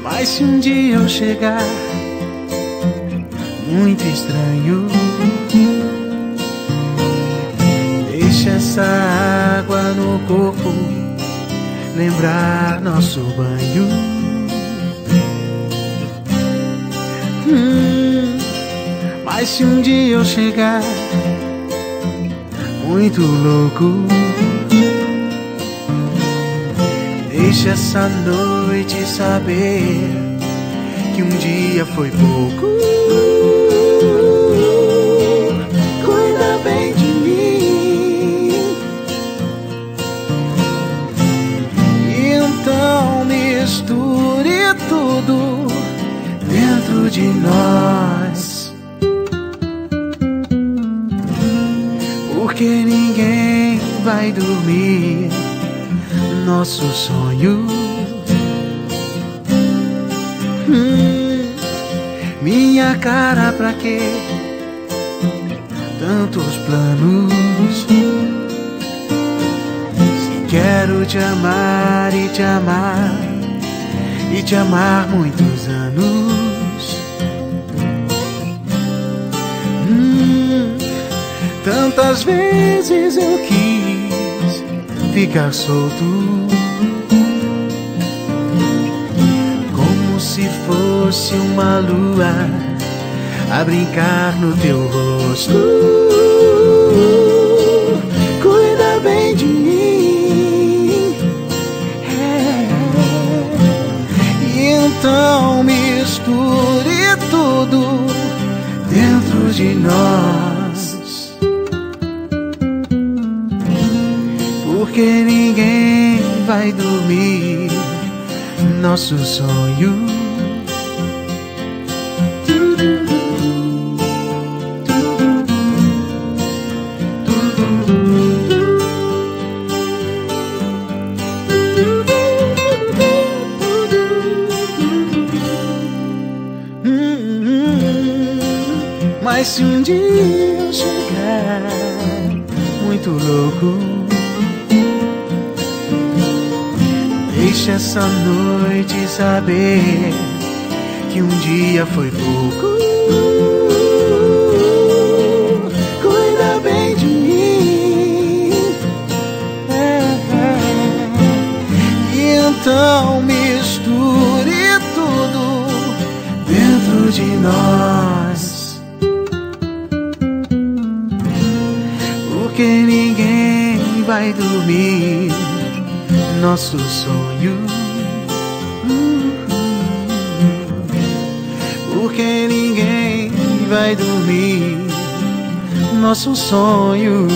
Mas se um dia eu chegar muito estranho, deixa essa água no corpo lembrar nosso banho. Mas se um dia eu chegar muito louco, deixa essa noite saber que um dia foi pouco. Cuida bem de mim. Então misture tudo dentro de nós, porque ninguém vai dormir nosso sonho. Minha cara, pra quê? Tantos planos. Se quero te amar e te amar e te amar muitos anos. Tantas vezes eu quis ficar solto, como se fosse uma lua a brincar no teu rosto. Cuida bem de mim, e então misture tudo dentro de nós, porque ninguém vai dormir nosso sonho. Mas se um dia eu chegar muito louco, deixa essa noite saber que um dia foi pouco. Cuida bem de mim, e então misture tudo dentro de nós, porque ninguém vai dormir nosso sonho. Porque ninguém vai dormir nosso sonho.